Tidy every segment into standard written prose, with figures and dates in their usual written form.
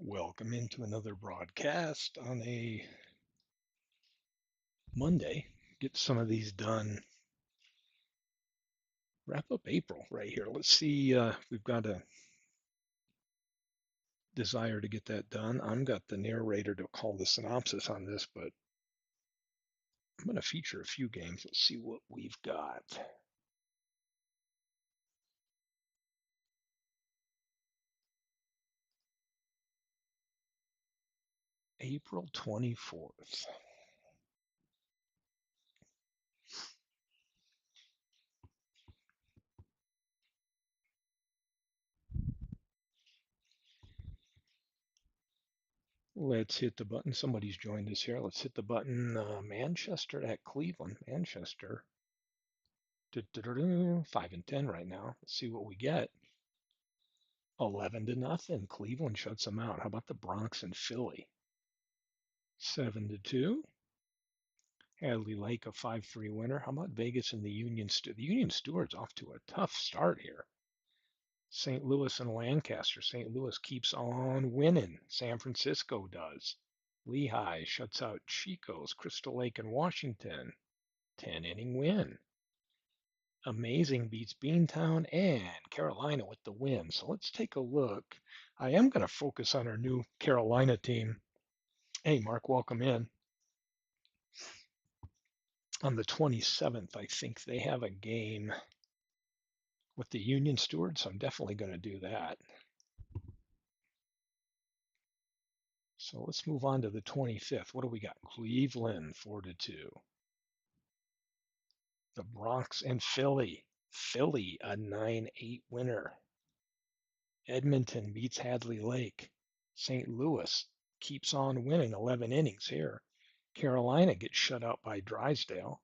Welcome into another broadcast on a Monday. Get some of these done. Wrap up April right here. Let's see. We've got a desire to get that done. I've got the narrator to call the synopsis on this, but I'm going to feature a few games. Let's see what we've got. April 24th. Let's hit the button. Somebody's joined us here. Let's hit the button. Manchester at Cleveland. Manchester. 5-10 right now. Let's see what we get. 11-0. Cleveland shuts them out. How about the Bronx and Philly? 7-2. Hadley Lake a 5-3 winner. How about Vegas and the Union Steward? The Union Steward's off to a tough start here. St. Louis and Lancaster. St. Louis keeps on winning. San Francisco does. Lehigh shuts out Chico's. Crystal Lake and Washington. 10-inning win. Amazing beats Beantown and Carolina with the win. So let's take a look. I am going to focus on our new Carolina team. Hey, Mark, welcome in. On the 27th, I think they have a game with the Union Steward, so I'm definitely going to do that. So let's move on to the 25th. What do we got? Cleveland 4-2. The Bronx and Philly. Philly a 9-8 winner. Edmonton beats Hadley Lake. St. Louis keeps on winning 11 innings here. Carolina gets shut out by Drysdale.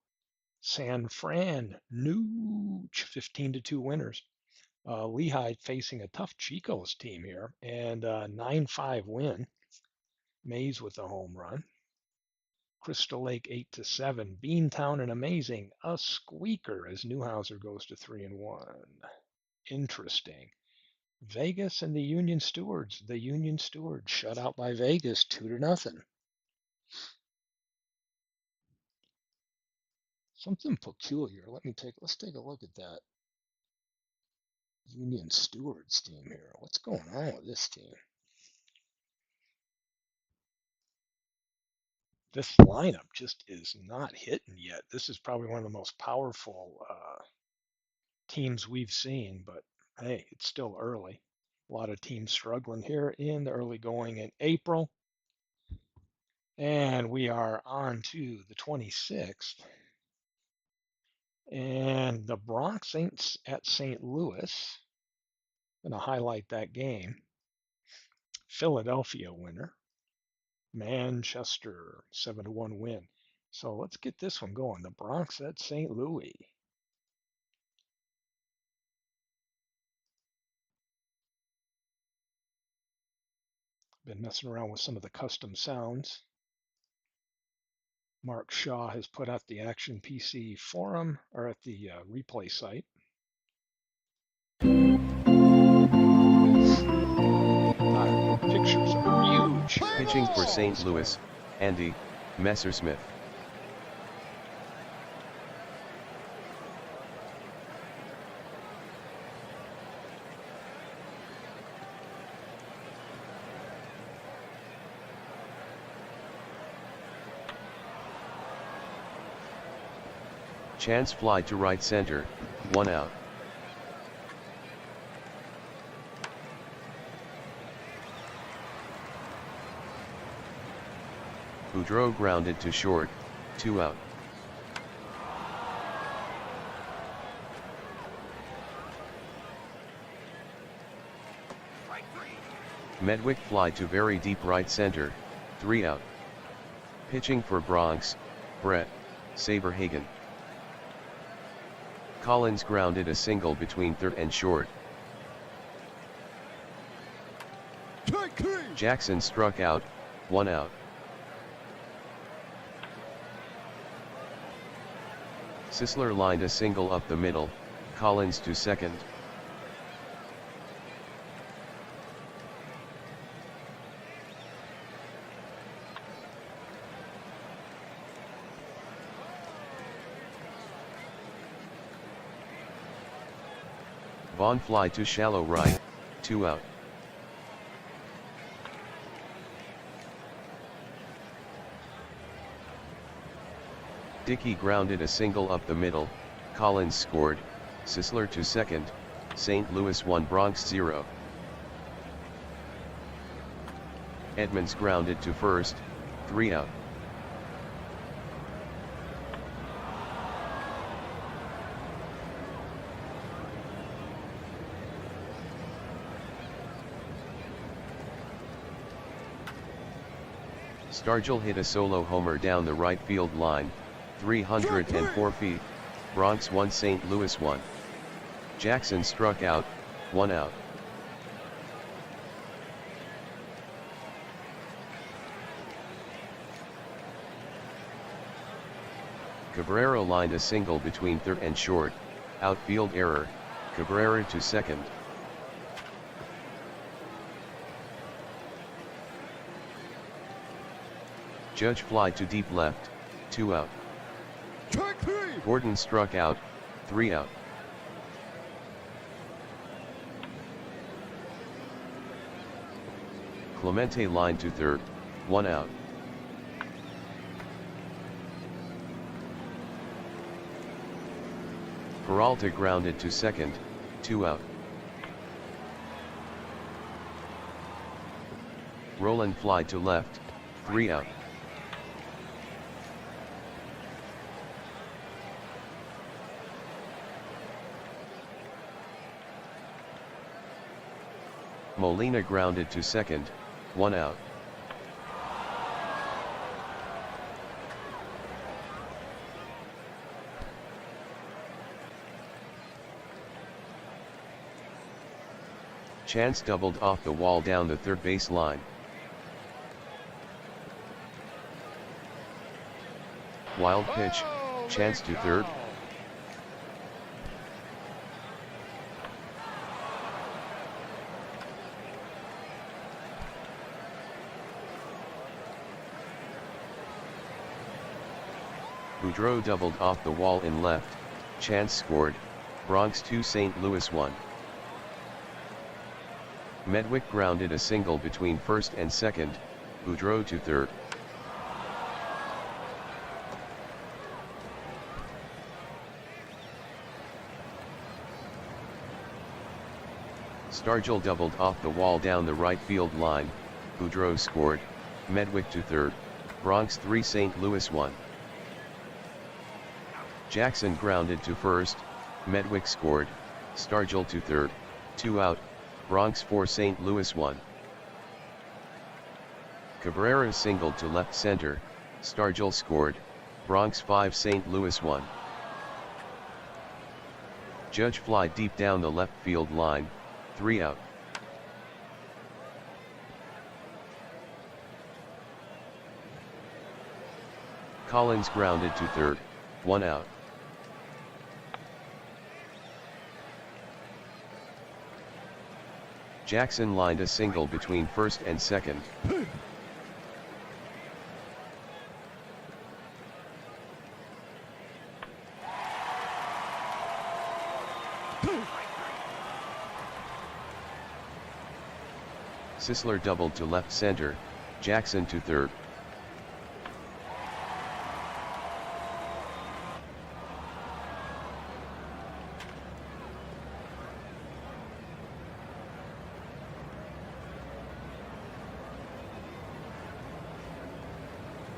San Fran, Nooch, 15-2 winners. Lehigh facing a tough Chico's team here, and 9-5 win. Mays with a home run. Crystal Lake 8-7. Beantown and Amazing, a squeaker as Newhouser goes to 3-1. Interesting. Vegas and the Union Stewards. The Union Stewards shut out by Vegas 2-0. Something peculiar. Let's take a look at that Union Stewards team here. What's going on with this team? This lineup just is not hitting yet. This is probably one of the most powerful teams we've seen, but hey, it's still early. A lot of teams struggling here in the early going in April. And we are on to the 26th. And the Bronx Saints at St. Louis. I'm going to highlight that game. Philadelphia winner. Manchester 7-1 win. So let's get this one going. The Bronx at St. Louis. Been messing around with some of the custom sounds. Mark Shaw has put out the Action PC forum or at the replay site. Pictures are huge. Pitching for St. Louis, Andy Messersmith. Chance fly to right center, 1 out. Boudreau grounded to short, 2 out. Medwick fly to very deep right center, 3 out. Pitching for Bronx, Brett Saberhagen. Collins grounded a single between third and short. Jackson struck out, 1 out. Sisler lined a single up the middle, Collins to second. Vaughn fly to shallow right, 2 out. Dickey grounded a single up the middle, Collins scored, Sisler to second, St. Louis 1 Bronx 0. Edmonds grounded to first, 3 out. Stargell hit a solo homer down the right field line, 304 feet, Bronx 1 St. Louis 1. Jackson struck out, 1 out. Cabrera lined a single between third and short, outfield error, Cabrera to second. Judge fly to deep left, 2 out. Gordon struck out, 3 out. Clemente lined to third, 1 out. Peralta grounded to second, 2 out. Roland fly to left, 3 out. Molina grounded to second, 1 out. Chance doubled off the wall down the third base line. Wild pitch, Chance to third. Boudreau doubled off the wall in left, Chance scored, Bronx 2 St. Louis 1. Medwick grounded a single between first and second, Boudreau to third. Stargell doubled off the wall down the right field line, Boudreau scored, Medwick to third, Bronx 3 St. Louis 1. Jackson grounded to first, Medwick scored, Stargell to third, 2 out, Bronx 4 St. Louis 1. Cabrera singled to left center, Stargell scored, Bronx 5 St. Louis 1. Judge fly deep down the left field line, 3 out. Collins grounded to third, 1 out. Jackson lined a single between first and second. Sisler doubled to left center, Jackson to third.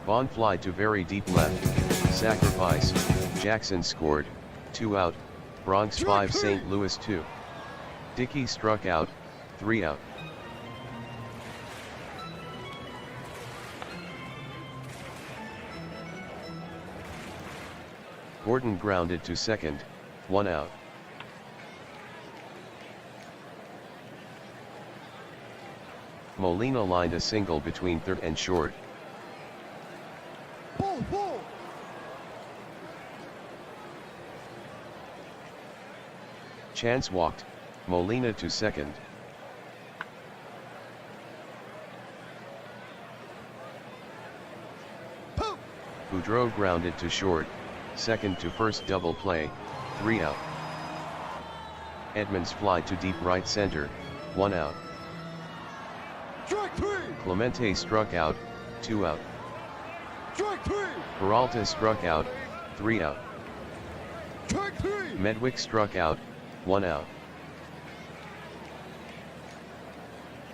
Vaughn fly to very deep left, sacrifice, Jackson scored, 2 out, Bronx 5 St. Louis 2. Dickey struck out, 3 out. Gordon grounded to second, 1 out. Molina lined a single between third and short. Chance walked, Molina to second. Boudreau grounded to short, second to first double play, 3 out. Edmonds fly to deep right center, 1 out. Strike 3. Clemente struck out, 2 out. Strike 3. Peralta struck out, 3 out. Strike 3. Medwick struck out, 1 out.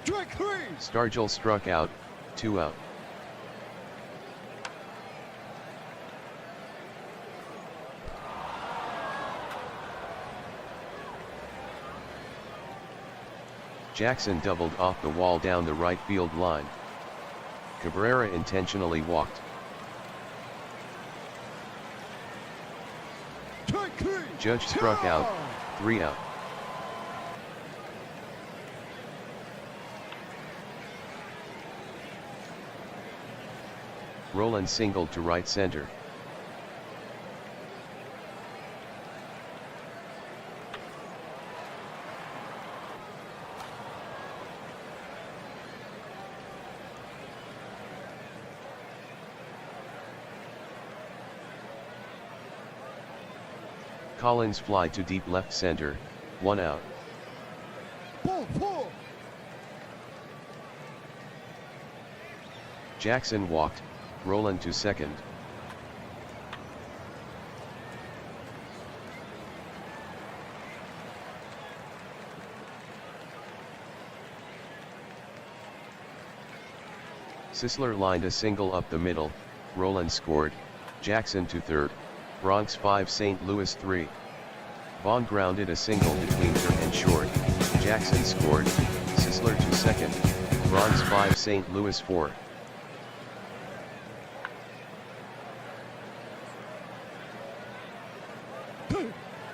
Strike 3. Stargell struck out, 2 out. Jackson doubled off the wall down the right field line. Cabrera intentionally walked. Strike 3. Judge struck out, 3 out. Roland singled to right center. Collins fly to deep left center, 1 out. Ball 4. Jackson walked, Roland to second. Sisler lined a single up the middle, Roland scored, Jackson to third, Bronx 5 St. Louis 3. Vaughn grounded a single between third and short, Jackson scored, Sisler to second, Bronx 5 St. Louis 4.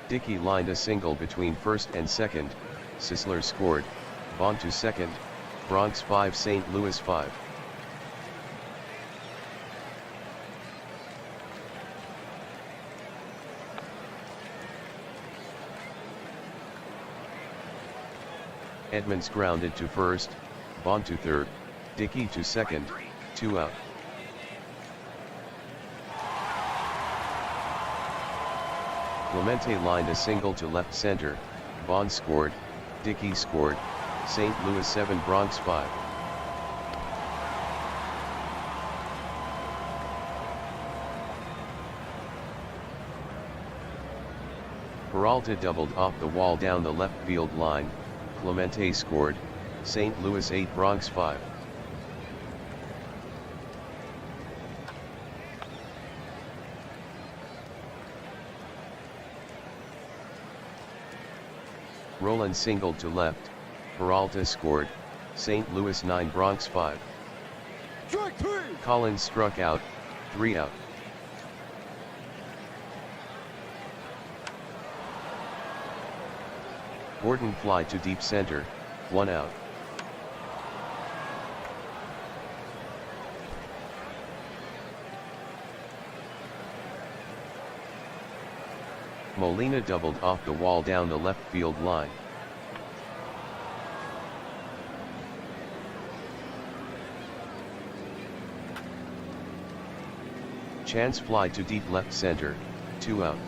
Dickey lined a single between first and second, Sisler scored, Vaughn to second, Bronx 5 St. Louis 5. Edmonds grounded to first, Vaughn to third, Dickey to second, 2 out. Clemente lined a single to left center, Vaughn scored, Dickey scored, St. Louis 7 Bronx 5. Peralta doubled off the wall down the left field line, Clemente scored, St. Louis 8 Bronx 5. Roland singled to left, Peralta scored, St. Louis 9 Bronx 5. Strike 3. Collins struck out, 3 out. Gordon fly to deep center, 1 out. Molina doubled off the wall down the left field line. Chance fly to deep left center, 2 out.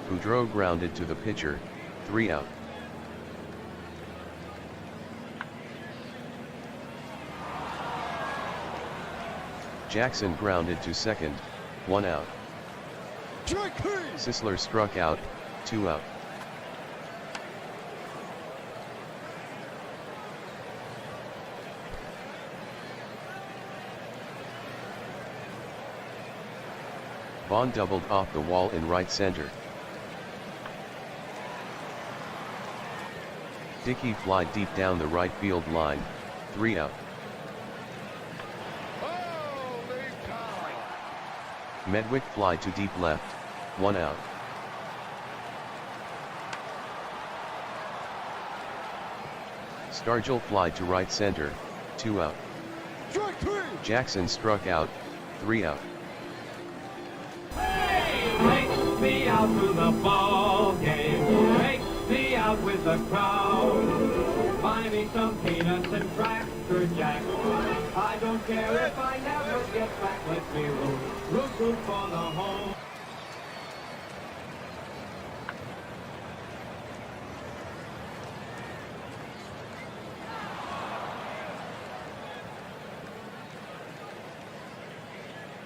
Boudreau grounded to the pitcher, 3 out. Jackson grounded to second, 1 out. Strike 3. Sisler struck out, 2 out. Vaughn doubled off the wall in right center. Dickey fly deep down the right field line, 3 out. Medwick fly to deep left, 1 out. Stargell fly to right center, 2 out. Strike 3. Jackson struck out, 3 out. Take me out to the ball game. Take me out with the crowd. Buy me some peanuts and Cracker Jack. I don't care if I never get back. Let's be root for the home.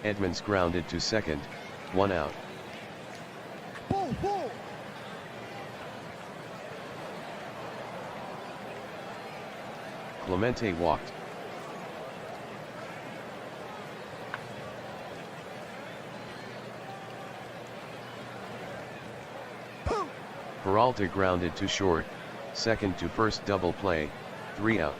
Edmonds grounded to second, 1 out. Ball four. Clemente walked. Peralta grounded to short, second to first double play, 3 out.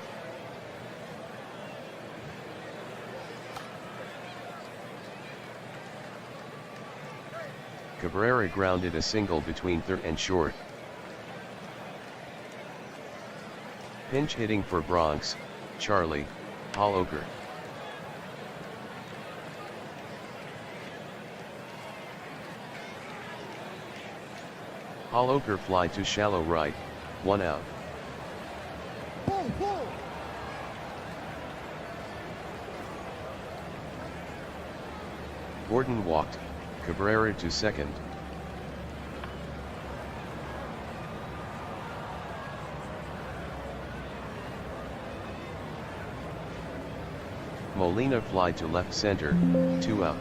Cabrera grounded a single between third and short. Pinch hitting for Bronx, Charlie, Holloker. Holloker fly to shallow right, 1 out. Ball four. Gordon walked, Cabrera to second. Molina fly to left center, 2 out.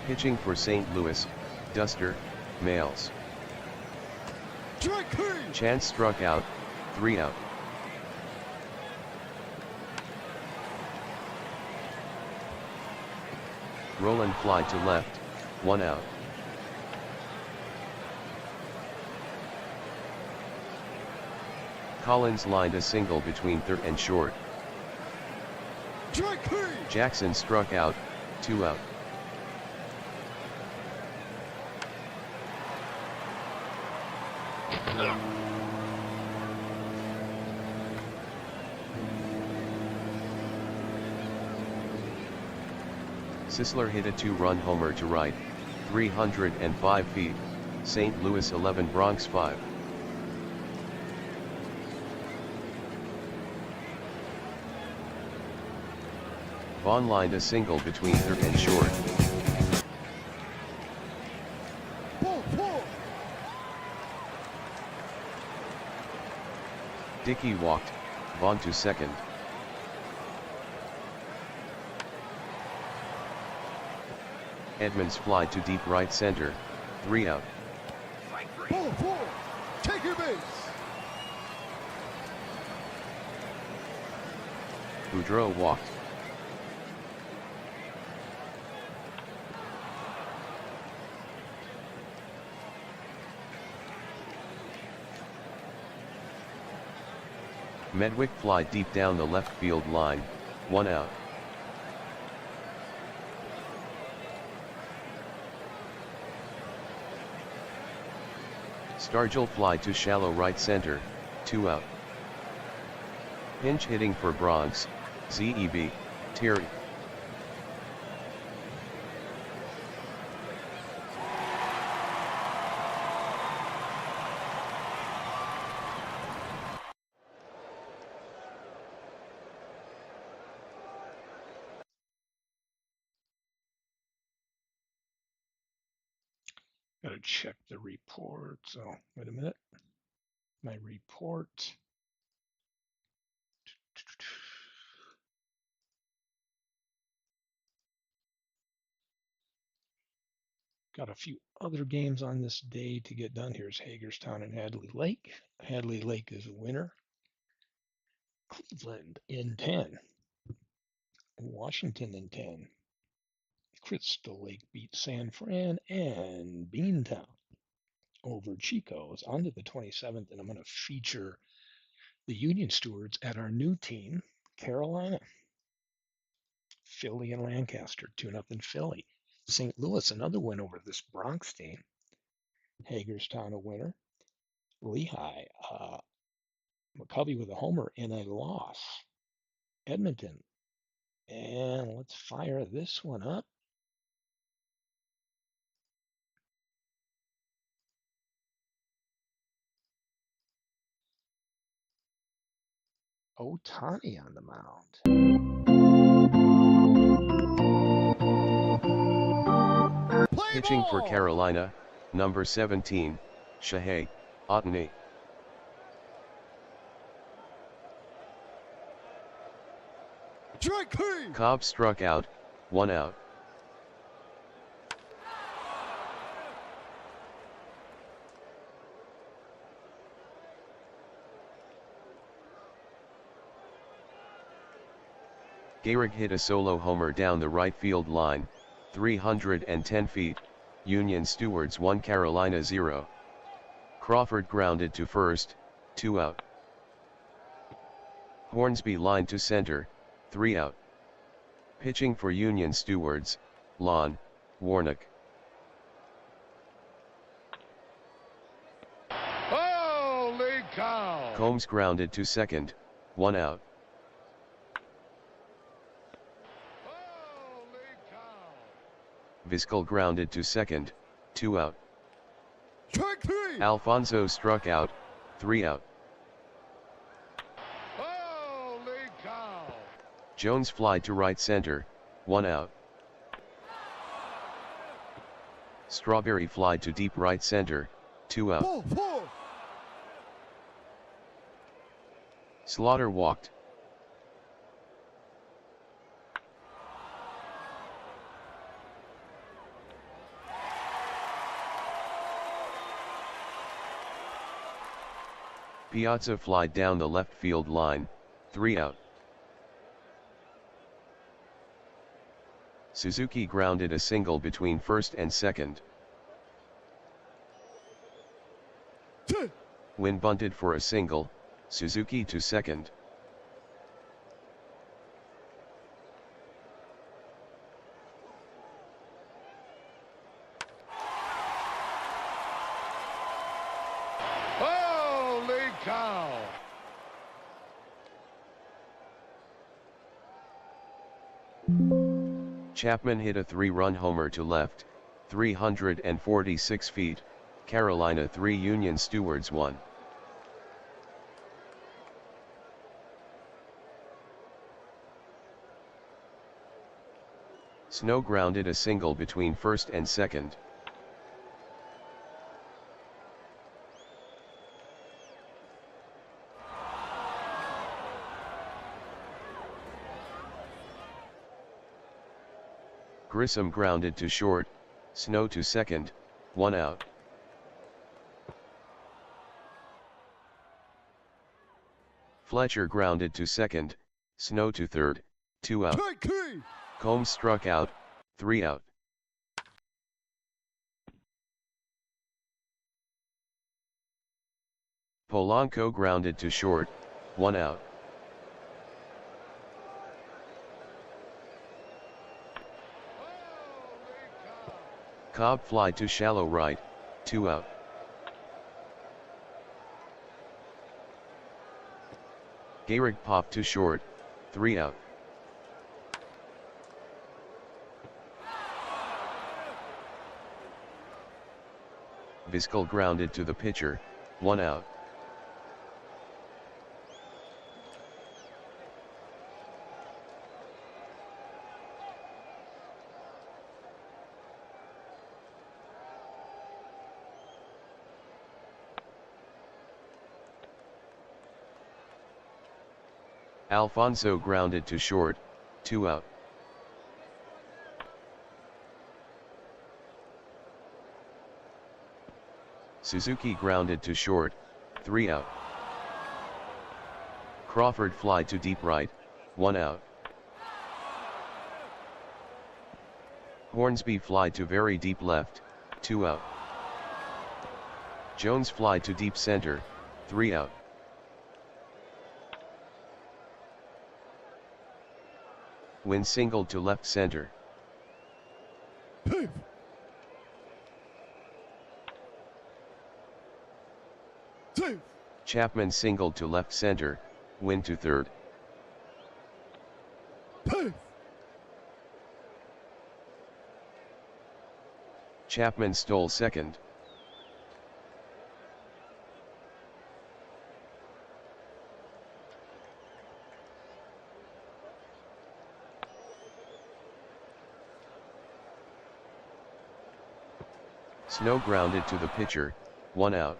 Pitching for St. Louis, Duster, Males. Strike three. Chance struck out, 3 out. Roland fly to left, 1 out. Collins lined a single between third and short. Strike three. Jackson struck out, 2 out. Sisler hit a 2-run homer to right, 305 feet, St. Louis 11 Bronx 5. Vaughn lined a single between third and short. Ball four. Dickey walked, Vaughn to second. Edmonds fly to deep right center, 3 out. Ball four. Take your base. Boudreau walked. Medwick fly deep down the left field line, 1 out. Stargell fly to shallow right center, 2 out. Pinch hitting for Bronx, ZEB, Terry. Gotta check the report. So wait a minute. My report. Got a few other games on this day to get done. Here's Hagerstown and Hadley Lake. Hadley Lake is a winner. Cleveland in 10. Washington in 10. Crystal Lake beat San Fran, and Beantown over Chico's onto the 27th. And I'm going to feature the Union Stewards at our new team, Carolina. Philly and Lancaster, 2-0 Philly. St. Louis, another win over this Bronx team. Hagerstown, a winner. Lehigh, McCovey with a homer in a loss. Edmonton. And let's fire this one up. Otani on the mound. Play Pitching for ball. Carolina, number 17, Shohei Ohtani. Strike 3. Cobb struck out, 1 out. Gehrig hit a solo homer down the right field line, 310 feet, Union Stewards 1 Carolina 0. Crawford grounded to first, 2 out. Hornsby lined to center, 3 out. Pitching for Union Stewards, Lon, Warnock. Holy cow! Combs grounded to second, 1 out. Holy cow! Vizquel grounded to second, 2 out. Strike 3. Alfonso struck out, 3 out. Holy cow! Jones flied to right center, 1 out. Strawberry flied to deep right center, 2 out. Ball 4. Slaughter walked. Piazza flied down the left field line, 3 out. Suzuki grounded a single between first and second. Wynn bunted for a single, Suzuki to second. Holy cow! Chapman hit a 3-run homer to left, 346 feet, Carolina 3 Union Stewards 1. Snow grounded a single between first and second. Grissom grounded to short, Snow to second, 1 out. Fletcher grounded to second, Snow to third, 2 out. Strike 3. Combs struck out, 3 out. Polanco grounded to short, 1 out. Cobb fly to shallow right, 2 out. Gehrig popped to short, 3 out. Vizquel grounded to the pitcher, 1 out. Alfonso grounded to short, 2 out. Suzuki grounded to short, 3 out. Crawford fly to deep right, 1 out. Hornsby fly to very deep left, 2 out. Jones fly to deep center, 3 out. Wynn singled to left center. Save. Chapman singled to left center, Wynn to third. Chapman stole second. Snow grounded to the pitcher, 1 out.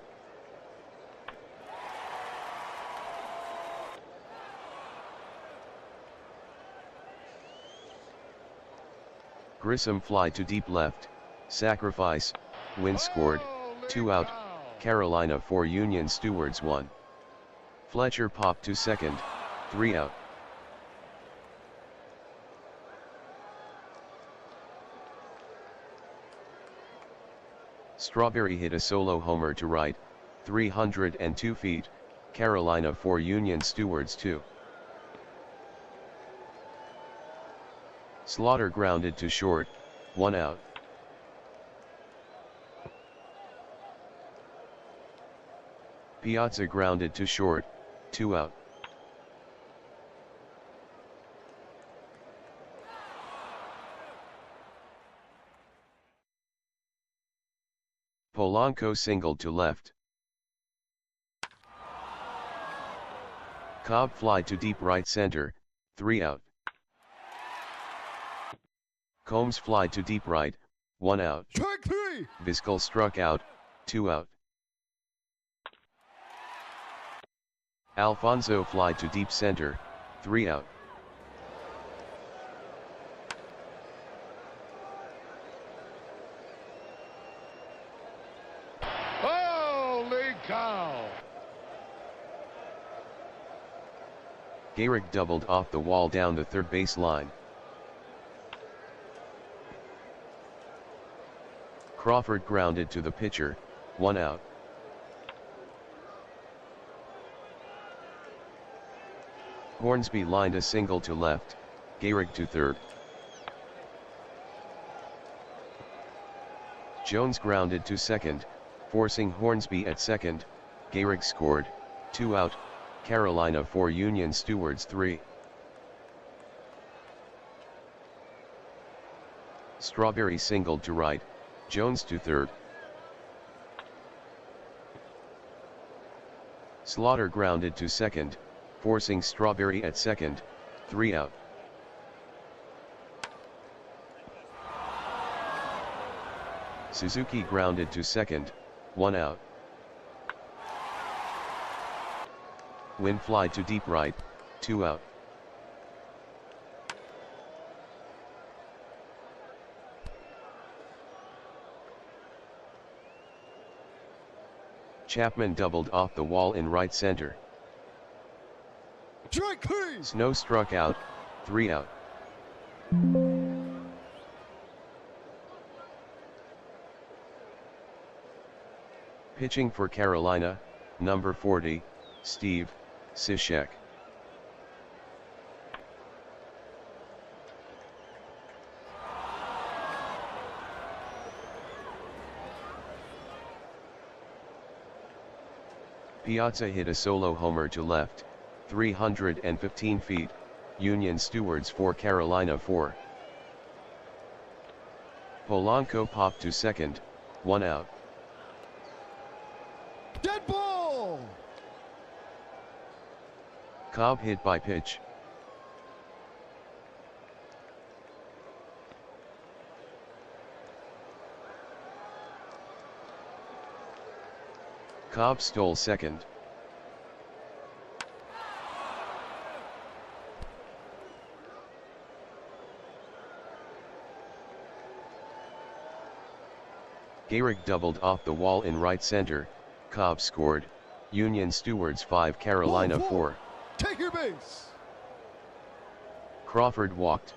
Grissom fly to deep left, sacrifice, win scored, 2 out, Carolina 4 Union Stewards 1. Fletcher pop to second, 3 out. Strawberry hit a solo homer to right, 302 feet, Carolina 4 Union Stewards 2. Slaughter grounded to short, 1 out. Piazza grounded to short, 2 out. Polanco singled to left. Cobb fly to deep right center, 3 out. Combs fly to deep right, 1 out. Strike 3. Vizquel struck out, 2 out. Alfonso fly to deep center, 3 out. Holy cow! Gehrig doubled off the wall down the third base line. Crawford grounded to the pitcher, 1 out. Hornsby lined a single to left, Gehrig to third. Jones grounded to second, forcing Hornsby at second, Gehrig scored, 2 out, Carolina 4 Union Stewards 3. Strawberry singled to right, Jones to third. Slaughter grounded to second, forcing Strawberry at second, 3 out. Suzuki grounded to second, 1 out. Win fly to deep right, 2 out. Chapman doubled off the wall in right center. Strike 3. Snow struck out, 3 out. Pitching for Carolina, number 40, Steve Cishek. Piazza hit a solo homer to left, 315 feet, Union Stewards 4 Carolina 4. Polanco popped to second, 1 out. Dead ball! Cobb hit by pitch. Cobb stole second. Gehrig doubled off the wall in right center, Cobb scored, Union Stewards 5 Carolina 4. Take your base! Crawford walked.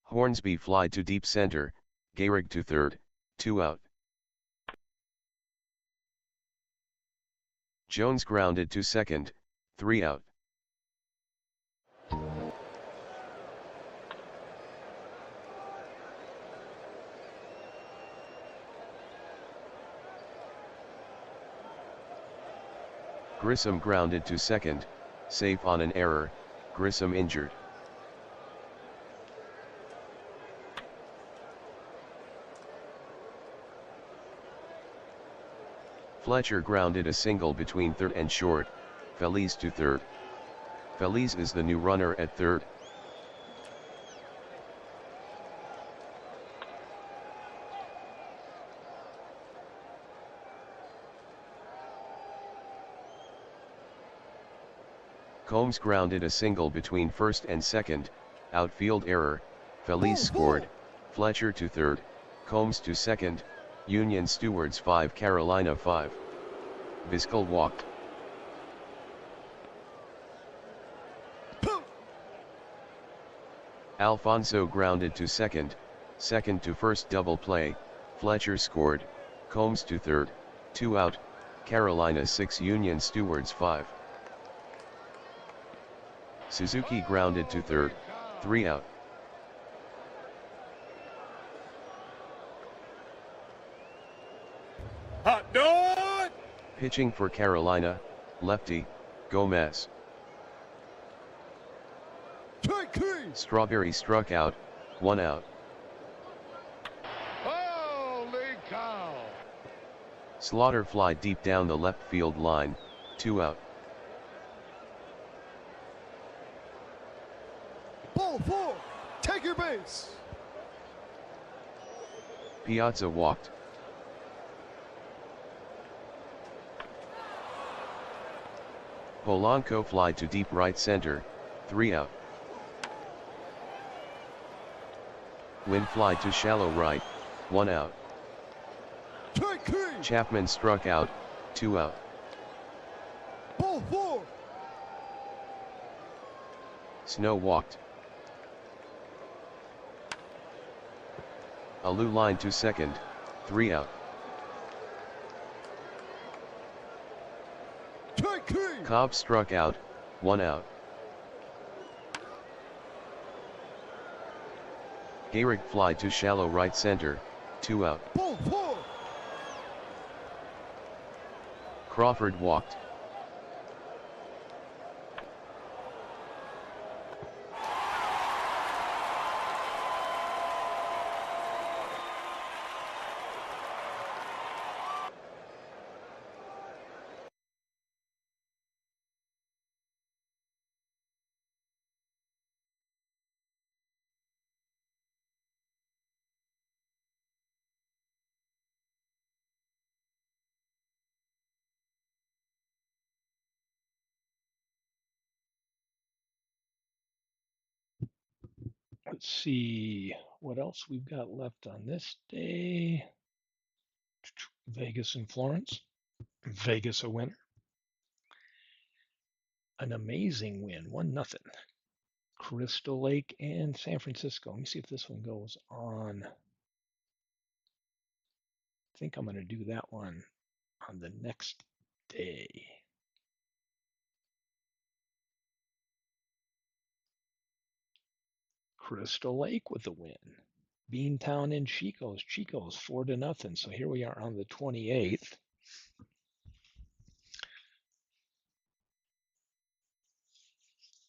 Hornsby fly to deep center, Gehrig to third, 2 out. Jones grounded to second, 3 out. Grissom grounded to second, safe on an error, Grissom injured. Fletcher grounded a single between third and short, Feliz to third. Feliz is the new runner at third. Combs grounded a single between first and second, outfield error, Feliz Ball scored, four. Fletcher to third, Combs to second, Union Stewards 5 Carolina 5. Vizquel walked. Puh. Alfonso grounded to second, second to first double play, Fletcher scored, Combs to third, 2 out, Carolina 6 Union Stewards 5. Suzuki grounded to third, 3 out. Hot dog. Pitching for Carolina, lefty, Gomez. Strike three. Strawberry struck out, 1 out. Holy cow. Slaughter fly deep down the left field line, 2 out. Ball four. Take your base. Piazza walked. Polanco fly to deep right center, 3 out. Win fly to shallow right, 1 out. Strike three. Chapman struck out, 2 out. Ball four. Snow walked. Alou line to second, 3 out. Strike three. Cobb struck out, 1 out. Gehrig fly to shallow right center, 2 out. Ball four. Crawford walked. Let's see what else we've got left on this day. Vegas and Florence. Vegas a winner. An amazing win, 1-0. Crystal Lake and San Francisco. Let me see if this one goes on. I think I'm going to do that one on the next day. Crystal Lake with the win. Beantown and Chico's. Chico's 4-0. So here we are on the 28th.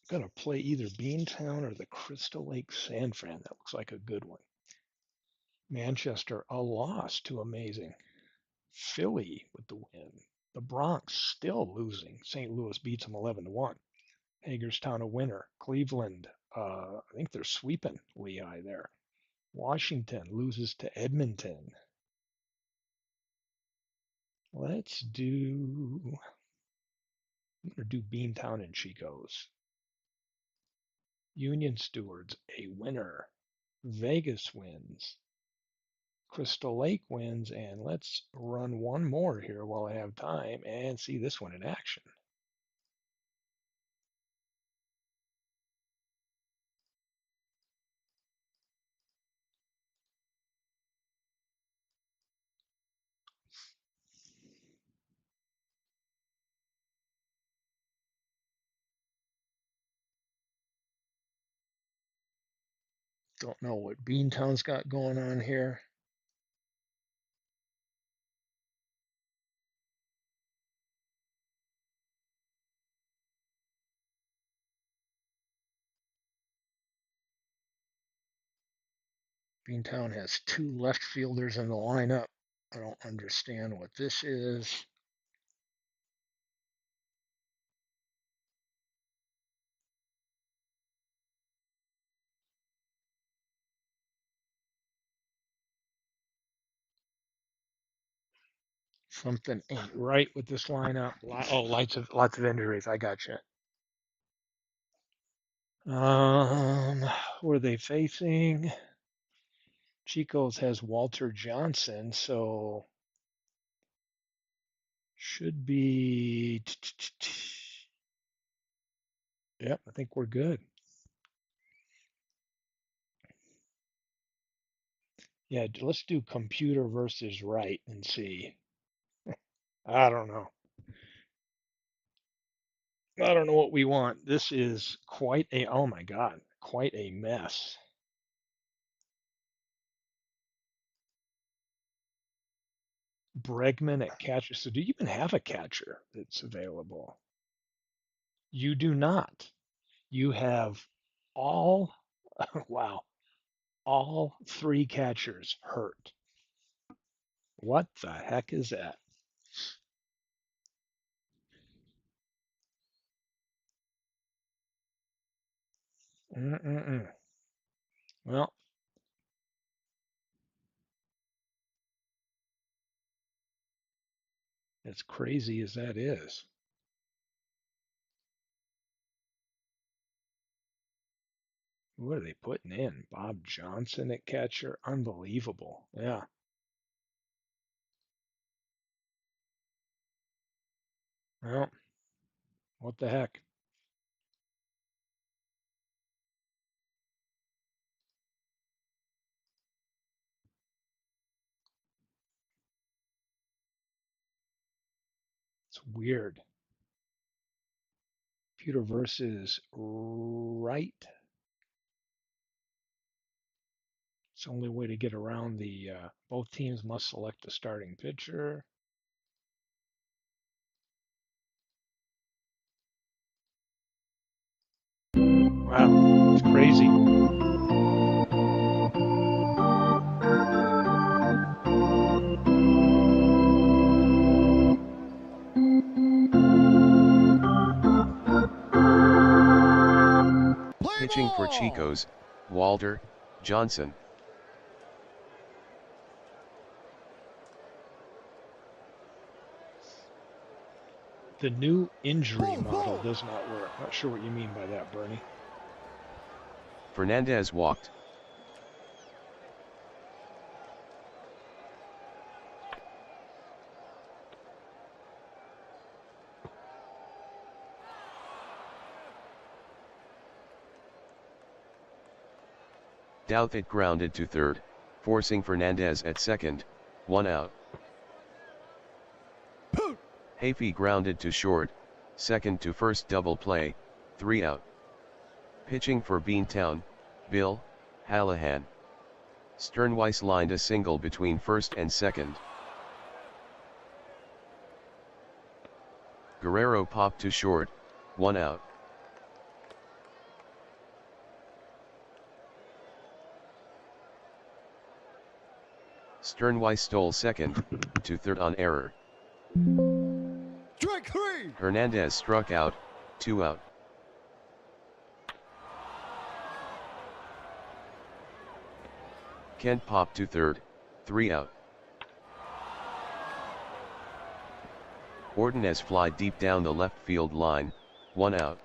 I'm going to play either Beantown or the Crystal Lake San Fran. That looks like a good one. Manchester, a loss to amazing. Philly with the win. The Bronx still losing. St. Louis beats them 11-1. Hagerstown a winner. Cleveland, I think they're sweeping Lehigh there. Washington loses to Edmonton. Let's do, I'm going to do Beantown and Chico's. Union Stewards, a winner. Vegas wins. Crystal Lake wins, and let's run one more here while I have time and see this one in action. Don't know what Beantown's got going on here. Beantown has 2 left fielders in the lineup. I don't understand what this is. Something ain't right with this lineup. Oh, lots of injuries. I got you. Um, who are they facing? Chico's has Walter Johnson, so should be. Yep, I think we're good. Yeah, let's do computer versus right and see. I don't know. I don't know what we want. This is quite a, oh my God, quite a mess. Bregman at catcher. So do you even have a catcher that's available? You do not. You have all, wow, all three catchers hurt. What the heck is that? Mm-mm-mm. Well, as crazy as that is, what are they putting in? Bob Johnson at catcher? Unbelievable. Yeah. Well, what the heck? It's weird. Computer versus right. It's the only way to get around the both teams must select a starting pitcher. Wow, it's crazy. Play Pitching for ball! Chico's, Walter Johnson. The new injury Ball model four! does not work. Not sure what you mean by that, Bernie. Fernandez walked. Douthit grounded to third, forcing Fernandez at second, 1 out. Poot! Hafey grounded to short, second to first double play, 3 out. Pitching for Beantown, Bill Hallahan. Sternweiss lined a single between first and second. Guerrero popped to short, 1 out. Sternweiss stole second, to third on error. Strike three! Hernandez struck out, 2 out. Kent popped to third, 3 out. Ordonez fly deep down the left field line, 1 out.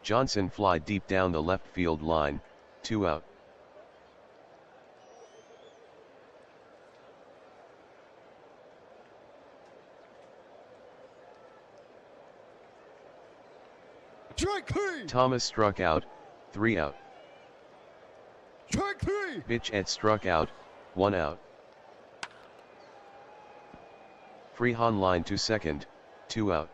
Johnson fly deep down the left field line, 2 out. Strike three! Thomas struck out, 3 out. Strike three! Bichette struck out, 1 out. Freehan line to second, 2 out.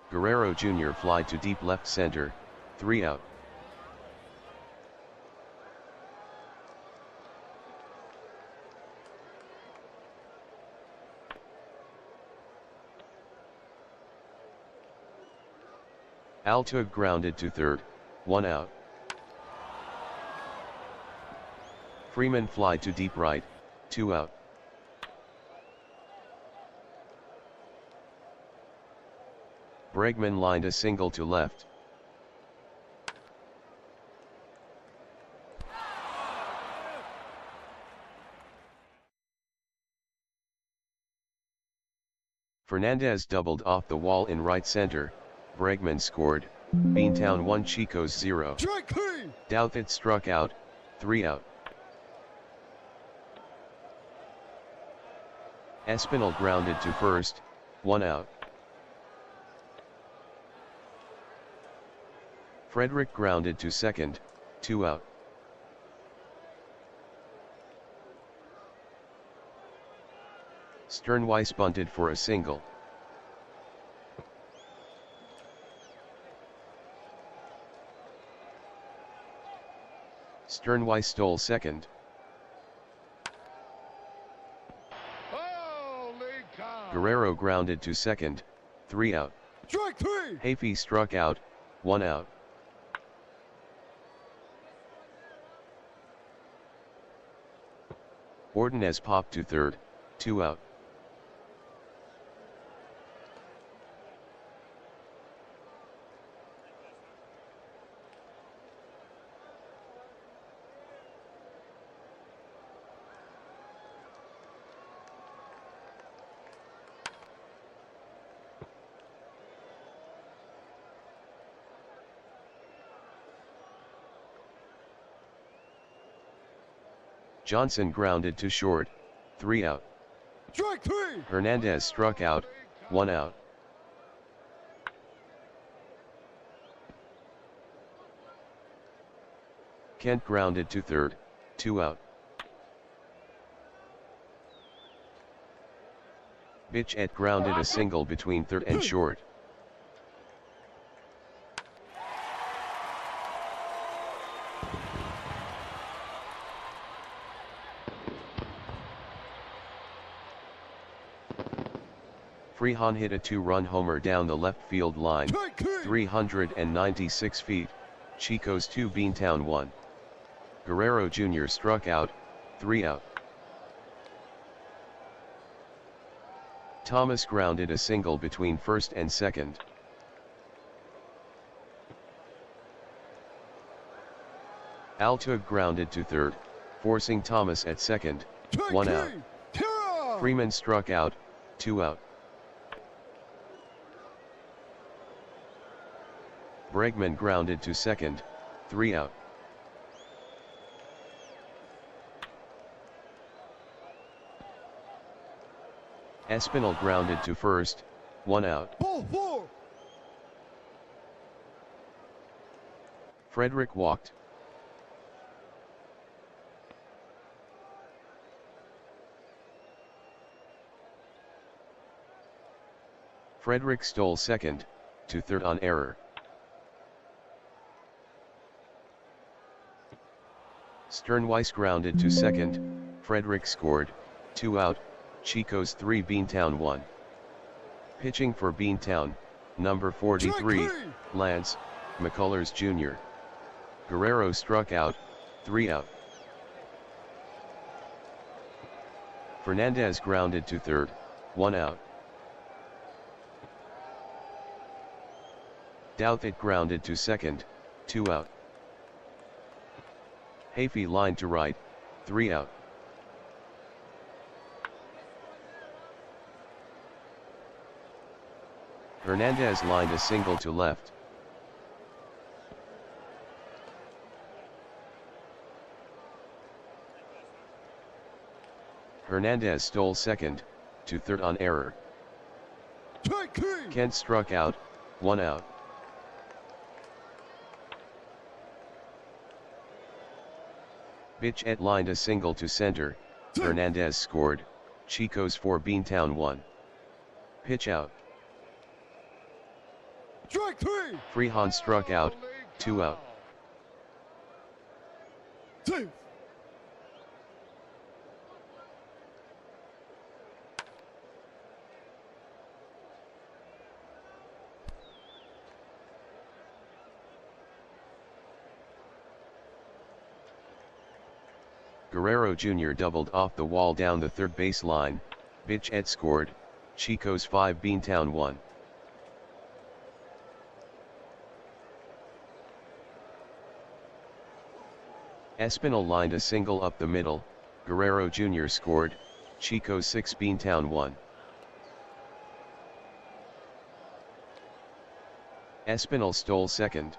Guerrero Jr. fly to deep left center, 3 out. Altug grounded to third, 1 out. Freeman fly to deep right, 2 out. Bregman lined a single to left. Fernandez doubled off the wall in right center, Bregman scored, Beantown 1 Chico's 0. Strike 3. Douthit struck out, 3 out. Espinal grounded to first, 1 out. Frederick grounded to second, 2 out. Sternweiss bunted for a single. Sternweiss stole second. Holy cow. Guerrero grounded to second, 3 out. Strike 3. Hafey struck out, 1 out. Ordonez popped to third, 2 out. Johnson grounded to short, 3 out. Strike 3. Hernandez struck out, 1 out. Kent grounded to third, 2 out. Bichette grounded a single between third and short. Freehan hit a 2-run homer down the left field line, 396 feet, Chico's 2 Beantown 1. Guerrero Jr. struck out, 3 out. Thomas grounded a single between first and second. Altug grounded to third, forcing Thomas at second, 1 out. Freeman struck out, 2 out. Bregman grounded to second, 3 out. Espinal grounded to first, 1 out. Ball 4. Frederick walked. Frederick stole second, to third on error. Sternweiss grounded to second, Frederick scored, 2 out, Chico's 3 Beantown 1. Pitching for Beantown, number 43, Lance McCullers Jr. Guerrero struck out, 3 out. Fernandez grounded to third, 1 out. Douthit grounded to second, 2 out. Hafey lined to right, 3 out. Hernandez lined a single to left. Hernandez stole second, to third on error. Kent struck out, 1 out. Bichette lined a single to center, Hernandez scored, Chico's 4 Beantown 1. Pitch out. Strike 3. Freehan struck out, 2 out. Safe. Guerrero Jr. doubled off the wall down the third base line, Bichette scored, Chico's 5 Beantown 1. Espinal lined a single up the middle, Guerrero Jr. scored, Chico's 6 Beantown 1. Espinal stole second.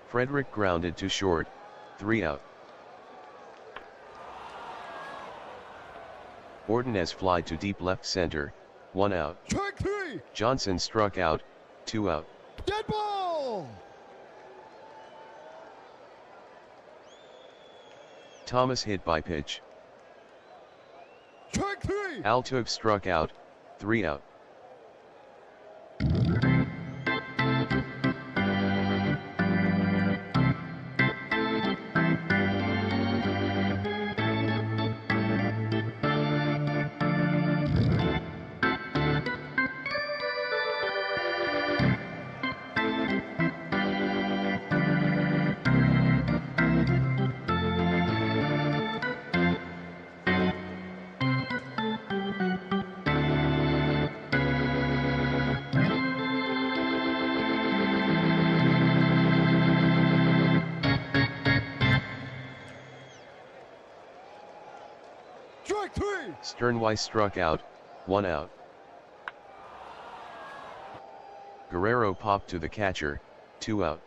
Frederick grounded to short, 3 out. Ordonez fly to deep left center, 1 out. Strike 3. Johnson struck out, 2 out. Dead ball. Thomas hit by pitch. Strike 3. Altuve struck out, 3 out. Strike 3. Sternweiss struck out, 1 out. Guerrero popped to the catcher, 2 out.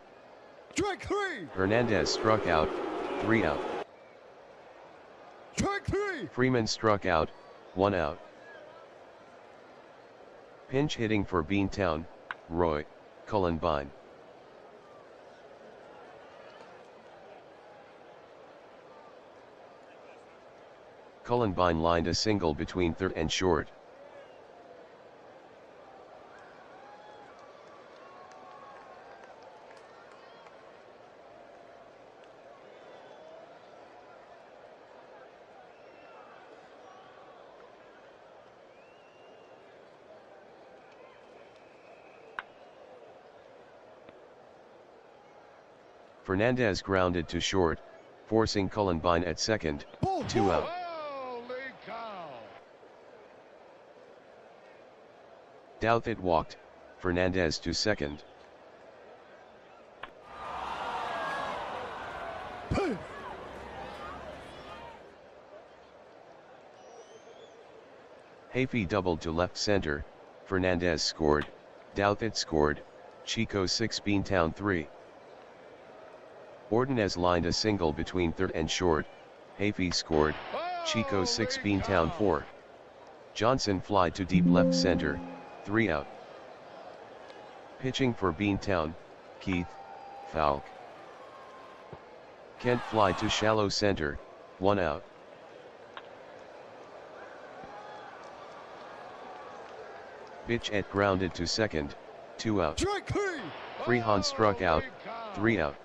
Strike 3. Hernandez struck out, 3 out. Strike 3. Freeman struck out, 1 out. Pinch hitting for Beantown, Roy Cullenbine. Cullenbine lined a single between third and short. Fernandez grounded to short, forcing Cullenbine at second, Ball 2 out. Holy cow. Douthit walked, Fernandez to second. Hey. Hafey doubled to left center, Fernandez scored, Douthit scored, Chico 6 Beantown 3. Ordonez lined a single between third and short, Hafey scored, Chico 6 Beantown 4. Johnson fly to deep left center, 3 out. Pitching for Beantown, Keith Falk. Kent fly to shallow center, 1 out. Pitch at grounded to second, 2 out. Strike 3. Freehan struck out, 3 out.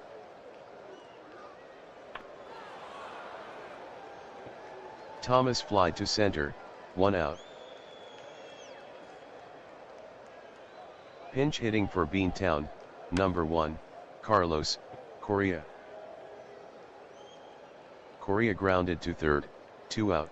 Thomas fly to center, 1 out. Pinch hitting for Beantown, number 1, Carlos Correa. Correa grounded to third, 2 out.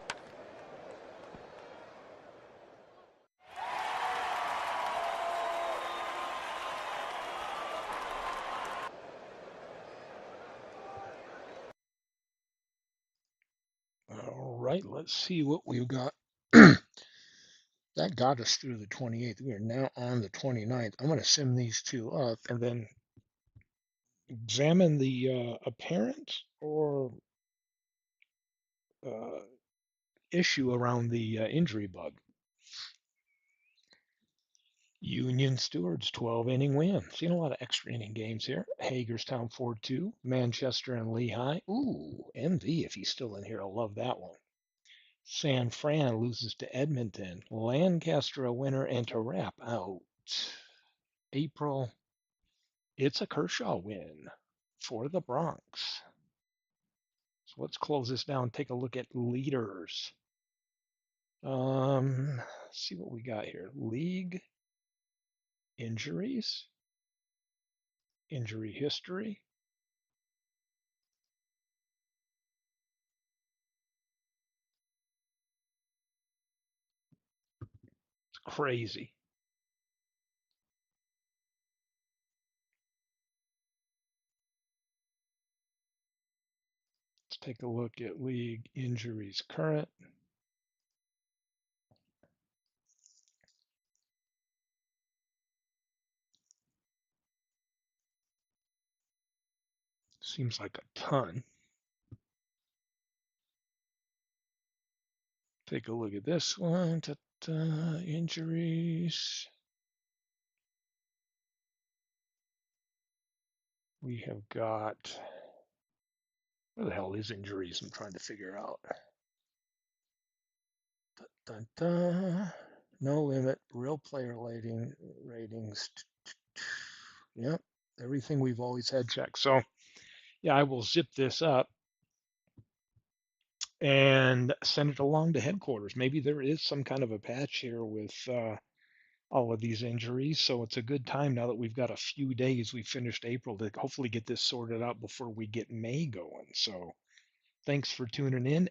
All right, let's see what we've got. That got us through the 28th. We are now on the 29th. I'm going to sim these two up and then examine the apparent or issue around the injury bug. Union Stewards 12-inning win. Seen a lot of extra inning games here. Hagerstown 4-2. Manchester and Lehigh. Ooh, MV if he's still in here. I'll love that one. San Fran loses to Edmonton. Lancaster a winner, and to wrap out April, it's a Kershaw win for the Bronx. So let's close this down. Take a look at leaders. See what we got here. League injuries, injury history. It's crazy. Let's take a look at league injuries current. Seems like a ton. Take a look at this one. Injuries. We have got, where the hell is injuries? I'm trying to figure out. Dun, dun. No limit, real player ratings. Yep, everything we've always had checked. So yeah, I will zip this up and send it along to headquarters. Maybe there is some kind of a patch here with all of these injuries. So it's a good time now that we've got a few days. We finished April to hopefully get this sorted out before we get May going. So thanks for tuning in.